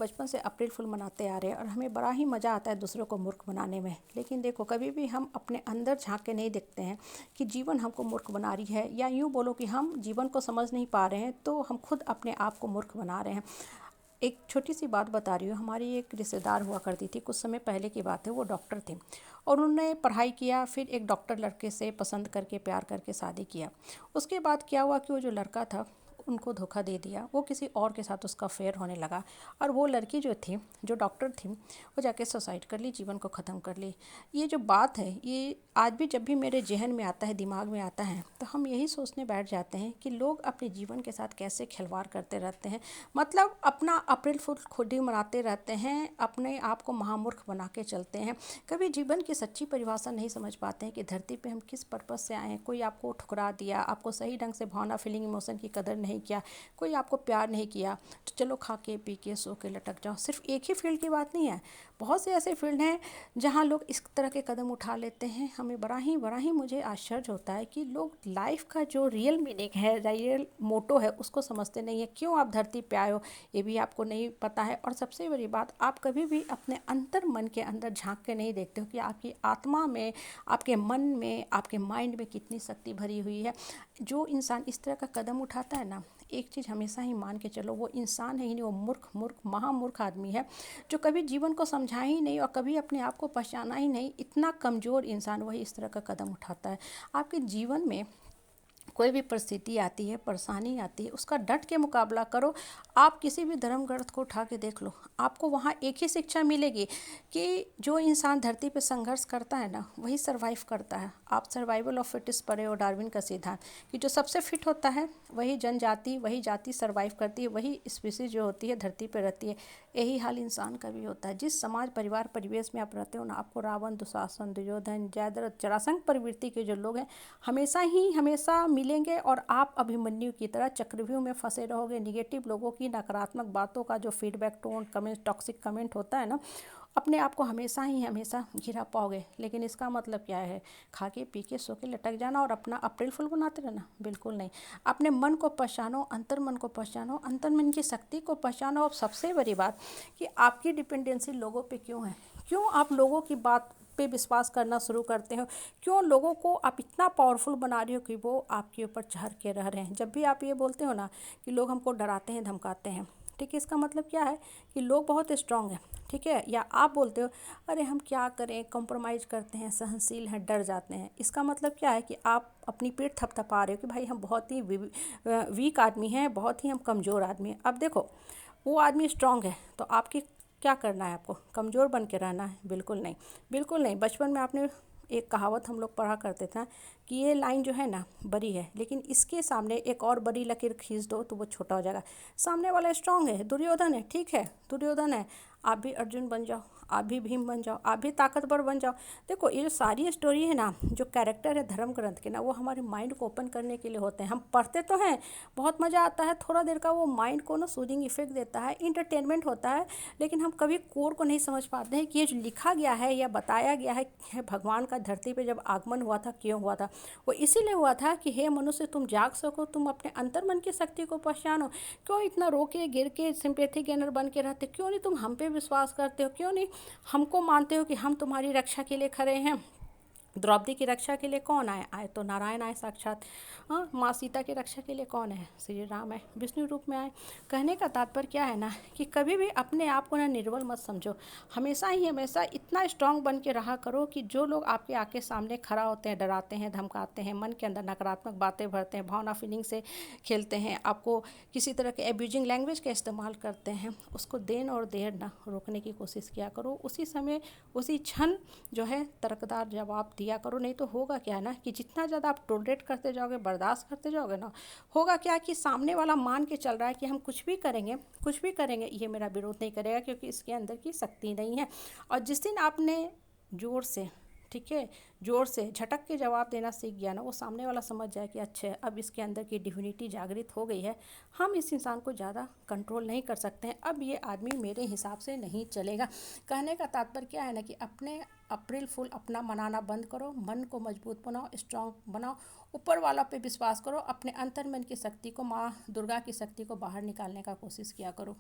बचपन से अप्रैल फूल मनाते आ रहे हैं और हमें बड़ा ही मज़ा आता है दूसरों को मूर्ख बनाने में। लेकिन देखो, कभी भी हम अपने अंदर झांक के नहीं देखते हैं कि जीवन हमको मूर्ख बना रही है, या यूँ बोलो कि हम जीवन को समझ नहीं पा रहे हैं तो हम खुद अपने आप को मूर्ख बना रहे हैं। एक छोटी सी बात बता रही हूँ। हमारी एक रिश्तेदार हुआ करती थी, कुछ समय पहले की बात है। वो डॉक्टर थे और उन्होंने पढ़ाई किया, फिर एक डॉक्टर लड़के से पसंद करके प्यार करके शादी किया। उसके बाद क्या हुआ कि वो जो लड़का था उनको धोखा दे दिया, वो किसी और के साथ उसका अफेयर होने लगा। और वो लड़की जो थी, जो डॉक्टर थी, वो जाके सुसाइड कर ली, जीवन को ख़त्म कर ली। ये जो बात है, ये आज भी जब भी मेरे जहन में आता है, दिमाग में आता है, तो हम यही सोचने बैठ जाते हैं कि लोग अपने जीवन के साथ कैसे खिलवाड़ करते रहते हैं। मतलब अपना अप्रैल फूल खुद ही मनाते रहते हैं, अपने आप को महामूर्ख बना के चलते हैं। कभी जीवन की सच्ची परिभाषा नहीं समझ पाते हैं कि धरती पे हम किस पर्पस से आए हैं। कोई आपको ठुकरा दिया, आपको सही ढंग से भावना, फीलिंग, इमोशन की कदर नहीं किया, कोई आपको प्यार नहीं किया, तो चलो खा के पी के सो के लटक जाओ। सिर्फ एक ही फील्ड की बात नहीं है, बहुत से ऐसे फील्ड हैं जहाँ लोग इस तरह के कदम उठा लेते हैं। हमें बड़ा ही मुझे आश्चर्य होता है कि लोग लाइफ का जो रियल मीनिंग है, रियल मोटो है, उसको समझते नहीं है। क्यों आप धरती पे आए हो ये भी आपको नहीं पता है। और सबसे बड़ी बात, आप कभी भी अपने अंतर मन के अंदर झांक के नहीं देखते हो कि आपकी आत्मा में, आपके मन में, आपके माइंड में कितनी शक्ति भरी हुई है। जो इंसान इस तरह का कदम उठाता है ना, एक चीज़ हमेशा ही मान के चलो, वो इंसान है ही नहीं, वो मूर्ख महामूर्ख आदमी है, जो कभी जीवन को समझा ही नहीं और कभी अपने आप को पहचाना ही नहीं। इतना कमज़ोर इंसान वही इस तरह का कदम उठाता है। आपके जीवन में कोई भी परिस्थिति आती है, परेशानी आती है, उसका डट के मुकाबला करो। आप किसी भी धर्म ग्रंथ को उठा के देख लो, आपको वहाँ एक ही शिक्षा मिलेगी कि जो इंसान धरती पे संघर्ष करता है ना, वही सरवाइव करता है। आप सर्वाइवल ऑफ फिटेस्ट पढ़े हो, डार्विन का सिद्धांत, कि जो सबसे फिट होता है वही जनजाति, वही जाति सर्वाइव करती है, वही स्पीसीज जो होती है धरती पे रहती है। यही हाल इंसान का भी होता है। जिस समाज, परिवार, परिवेश में आप रहते हो ना, आपको रावण, दुशासन, दुर्योधन, जयद्रथ, जरासंध प्रवृत्ति के जो लोग हैं हमेशा मिलेंगे। और आप अभिमन्यु की तरह चक्रव्यूह में फंसे रहोगे। निगेटिव लोगों की, नकारात्मक बातों का जो feedback, tone, comment, toxic comment होता है ना, अपने आप को हमेशा घिरा पाओगे। लेकिन इसका मतलब क्या है? खा के पी के सो के लटक जाना और अपना अप्रैल फूल बनाते रहना? बिल्कुल नहीं। अपने मन को पहचानो, अंतर मन को पहचानो, अंतर मन की शक्ति को पहचानो। और सबसे बड़ी बात कि आपकी डिपेंडेंसी लोगों पे क्यों है? क्यों आप लोगों की बात पे विश्वास करना शुरू करते हो? क्यों लोगों को आप इतना पावरफुल बना रही हो कि वो आपके ऊपर चढ़ के रह रहे हैं? जब भी आप ये बोलते हो ना कि लोग हमको डराते हैं, धमकाते हैं, ठीक है, इसका मतलब क्या है? कि लोग बहुत स्ट्रांग हैं, ठीक है। या आप बोलते हो अरे हम क्या करें, कॉम्प्रोमाइज़ करते हैं, सहनशील हैं, डर जाते हैं, इसका मतलब क्या है? कि आप अपनी पीठ थपथपा रहे हो कि भाई हम बहुत ही वीक आदमी हैं, बहुत ही हम कमज़ोर आदमी हैं। अब देखो, वो आदमी स्ट्रांग है तो आपकी क्या करना है? आपको कमज़ोर बन के रहना है? बिल्कुल नहीं, बिल्कुल नहीं। बचपन में आपने एक कहावत हम लोग पढ़ा करते थे कि ये लाइन जो है ना बड़ी है, लेकिन इसके सामने एक और बड़ी लकीर खींच दो तो वो छोटा हो जाएगा। सामने वाला स्ट्रांग है, दुर्योधन है, ठीक है, दुर्योधन है, आप भी अर्जुन बन जाओ, आप भी भीम बन जाओ, आप भी ताकतवर बन जाओ। देखो, ये जो सारी स्टोरी है ना, जो कैरेक्टर है धर्म ग्रंथ के ना, वो हमारे माइंड को ओपन करने के लिए होते हैं। हम पढ़ते तो हैं, बहुत मज़ा आता है, थोड़ा देर का वो माइंड को ना सूदिंग इफेक्ट देता है, इंटरटेनमेंट होता है। लेकिन हम कभी कोर को नहीं समझ पाते हैं कि ये जो लिखा गया है या बताया गया है भगवान का धरती पे जब आगमन हुआ था, क्यों हुआ था? वो इसीलिए हुआ था कि हे मनुष्य, तुम जाग सको, तुम अपने अंतर मन की शक्ति को पहचानो। क्यों इतना रो के गिर के सिंपैथी गेनर बन के रहते? क्यों नहीं तुम हम पे विश्वास करते हो? क्यों नहीं हमको मानते हो कि हम तुम्हारी रक्षा के लिए खड़े हैं? द्रौपदी की रक्षा के लिए कौन आए? आए तो नारायण आए साक्षात। हाँ, माँ सीता की रक्षा के लिए कौन है? श्री राम है, विष्णु रूप में आए। कहने का तात्पर्य क्या है ना, कि कभी भी अपने आप को ना निर्बल मत समझो। हमेशा इतना स्ट्रांग बन के रहा करो कि जो लोग आपके आके सामने खड़ा होते हैं, डराते हैं, धमकाते हैं, मन के अंदर नकारात्मक बातें भरते हैं, भावना फीलिंग से खेलते हैं, आपको किसी तरह के एब्यूजिंग लैंग्वेज का इस्तेमाल करते हैं, उसको देर और देर ना रोकने की कोशिश किया करो। उसी समय, उसी क्षण जो है तर्कदार जवाब दिया करो। नहीं तो होगा क्या ना, कि जितना ज़्यादा आप टोलरेट करते जाओगे, बर्दाश्त करते जाओगे ना, होगा क्या कि सामने वाला मान के चल रहा है कि हम कुछ भी करेंगे, ये मेरा विरोध नहीं करेगा क्योंकि इसके अंदर की शक्ति नहीं है। और जिस दिन आपने ज़ोर से, ठीक है, ज़ोर से झटक के जवाब देना सीख गया ना, वो सामने वाला समझ जाए कि अच्छा अब इसके अंदर की डिविनिटी जागृत हो गई है, हम इस इंसान को ज़्यादा कंट्रोल नहीं कर सकते हैं, अब ये आदमी मेरे हिसाब से नहीं चलेगा। कहने का तात्पर्य क्या है ना, कि अपने अप्रैल फूल अपना मनाना बंद करो, मन को मजबूत बनाओ, स्ट्रांग बनाओ, ऊपर वाला पे विश्वास करो, अपने अंतर मन की शक्ति को, माँ दुर्गा की शक्ति को बाहर निकालने का कोशिश किया करो।